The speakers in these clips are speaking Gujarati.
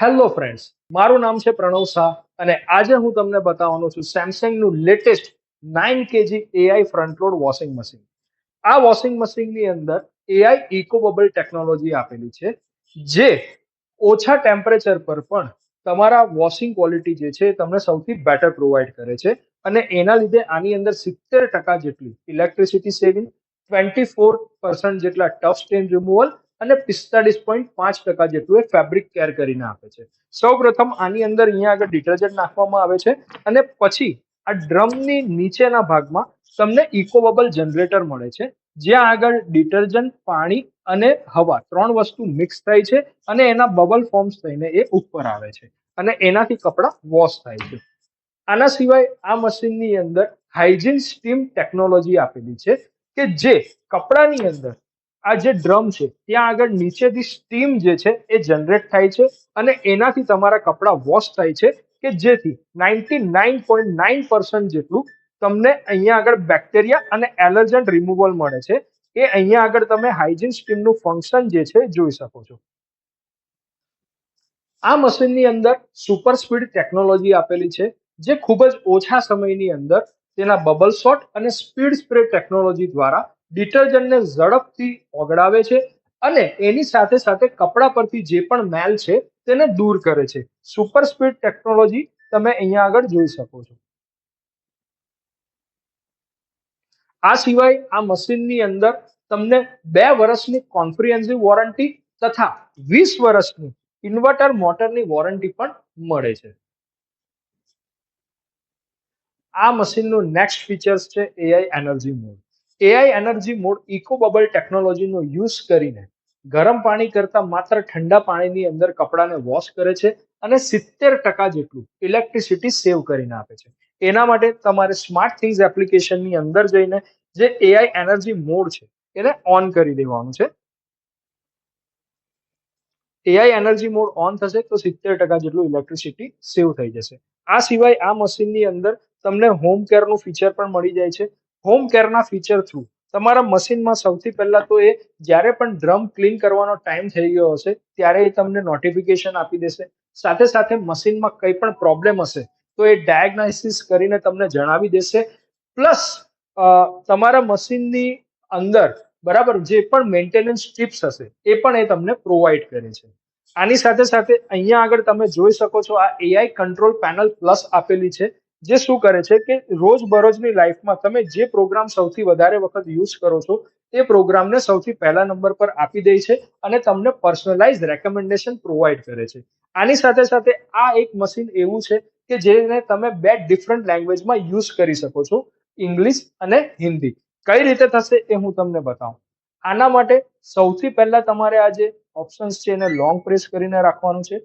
હેલો ફ્રેન્ડ્સ, મારું નામ છે પ્રણવ શાહ અને આજે હું તમને બતાવવાનો છું સેમસંગનું latest 9 kg AI front load washing machine. આ વોશિંગ મશીનની અંદર એઆઈ ઇકો બબલ ટેકનોલોજી આપેલી છે, જે ઓછા ટેમ્પરેચર પર પણ તમારા વોશિંગ ક્વોલિટી જે છે એ તમને સૌથી બેટર પ્રોવાઈડ કરે છે. અને એના લીધે આની અંદર 70% જેટલી ઇલેક્ટ્રિસિટી સેવિંગ, 24% જેટલા ટફ સ્ટેન રિમૂવલ અને 45.5% જેટલું એ ફેબ્રિક કેર કરીને આપે છે. સૌ પ્રથમ આની અંદર અહીંયા આગળ ડિટર્જન્ટ નાખવામાં આવે છે અને પછી આ ડ્રમની નીચેના ભાગમાં તમને ઇકો બબલ જનરેટર મળે છે, જ્યાં આગળ ડિટર્જન્ટ, પાણી અને હવા 3 વસ્તુ મિક્સ થાય છે અને એના બબલ ફોર્મ્સ થઈને એ ઉપર આવે છે અને એનાથી કપડાં વોશ થાય છે. આના સિવાય આ મશીનની અંદર હાઇજીન સ્ટીમ ટેકનોલોજી આપેલી છે કે જે કપડાની અંદર આ જે ડ્રમ છે ત્યાં આગળ નીચેથી સ્ટીમ જે છે એ જનરેટ થાય છે અને એનાથી તમારા કપડાં વોશ થાય છે કે જેથી 99.9% જેટલું તમને અહીંયા આગળ બેક્ટેરિયા અને એલર્જન રિમૂવલ મળે છે. એ અહીંયા આગળ તમે હાઇજીન સ્ટીમનું ફંક્શન જે છે જોઈ શકો છો. આ મશીનની અંદર સુપર સ્પીડ ટેકનોલોજી આપેલી છે, જે ખૂબ જ ઓછા સમયની અંદર તેના બબલ શોટ અને સ્પીડ સ્પ્રે ટેકનોલોજી દ્વારા ડિટર્જન્ટને ઝડપથી ઓગળાવે છે અને એની સાથે સાથે કપડા પરથી જે પણ મેલ છે તેને દૂર કરે છે. સુપર સ્પીડ ટેકનોલોજી તમે અહીંયા આગળ જોઈ શકો છો. આ સિવાય આ મશીનની અંદર તમને 2 વર્ષની કોમ્પ્રિહેન્સિવ વોરંટી તથા 20 વર્ષની ઇન્વર્ટર મોટરની વોરંટી પણ મળે છે. આ મશીનનું નેક્સ્ટ ફીચર્સ છે AI energy mode. AI energy mode eco bubble ટેકનોલોજીનો યુઝ કરીને ગરમ પાણી કરતા માત્ર ઠંડા પાણીની અંદર કપડાને વોશ કરે છે અને 70% જેટલું ઇલેક્ટ્રિસિટી સેવ કરીને આપે છે. એના માટે તમારે સ્માર્ટ થિંગ્સ એપ્લિકેશનની અંદર જઈને જે એઆઈ એનર્જી મોડ છે એને ઓન કરી દેવાનું છે. એઆઈ એનર્જી મોડ ઓન થશે તો 70% જેટલું ઇલેક્ટ્રિસિટી સેવ થઈ જશે. આ સિવાય આ મશીનની અંદર તમને હોમ કેરનું ફીચર પણ મળી જાય છે. હોમ કેરના ફીચર થ્રુ તમારા મશીનમાં સૌથી પહેલા તો એ જ્યારે પણ ડ્રમ ક્લીન કરવાનો ટાઈમ થઈ ગયો હશે ત્યારે એ તમને નોટિફિકેશન આપી દેશે. સાથે સાથે મશીનમાં કંઈ પણ પ્રોબ્લેમ હશે તો એ ડાયગ્નોસિસ કરીને તમને જણાવી દેશે. પ્લસ તમારા મશીનની અંદર બરાબર જે પણ મેન્ટેનન્સ ટિપ્સ હશે એ પણ એ તમને પ્રોવાઈડ કરે છે. આની સાથે સાથે અહીંયા આગળ તમે જોઈ શકો છો આ એઆઈ કંટ્રોલ પેનલ પ્લસ આપેલી છે, જે શું કરે છે કે રોજબરોજની લાઈફમાં તમે જે પ્રોગ્રામ સૌથી વધારે વખત યુઝ કરો છો તે પ્રોગ્રામને સૌથી પહેલા નંબર પર આપી દે છે અને તમને પર્સનલાઇઝ રેકમેન્ડેશન પ્રોવાઈડ કરે છે. આની સાથે સાથે આ એક મશીન એવું છે કે જેને તમે 2 ડિફરન્ટ લેંગ્વેજમાં યુઝ કરી શકો છો, ઇંગ્લિશ અને હિન્દી. કઈ રીતે થશે એ હું તમને બતાવું. આના માટે સૌથી પહેલા તમારે આ જે ઓપ્શન્સ છે એને લોંગ પ્રેસ કરીને રાખવાનું છે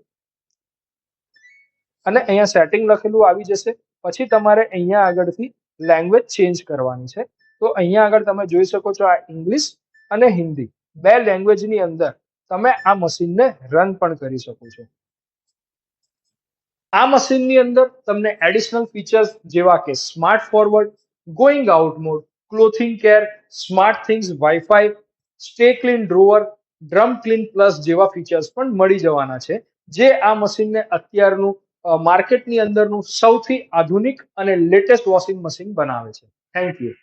અને અહીંયા સેટિંગ લખેલું આવી જશે. પછી તમારે અહીંયા આગળથી લેંગ્વેજ ચેન્જ કરવાની છે. તો અહીંયા આગળ તમે જોઈ શકો છો આ ઇંગ્લિશ અને હિન્દી 2 લેંગ્વેજની અંદર તમે આ મશીનને રન પણ કરી શકો છો. આ મશીનની અંદર તમને એડિશનલ ફીચર્સ જેવા કે smart forward, going out mode, clothing care, smart things wifi, stay clean drawer, drum clean plus જેવા ફીચર્સ પણ મળી જવાના છે, જે આ મશીનને અત્યારનું માર્કેટની અંદરનું સૌથી આધુનિક અને લેટેસ્ટ વોશિંગ મશીન બનાવે છે. Thank you.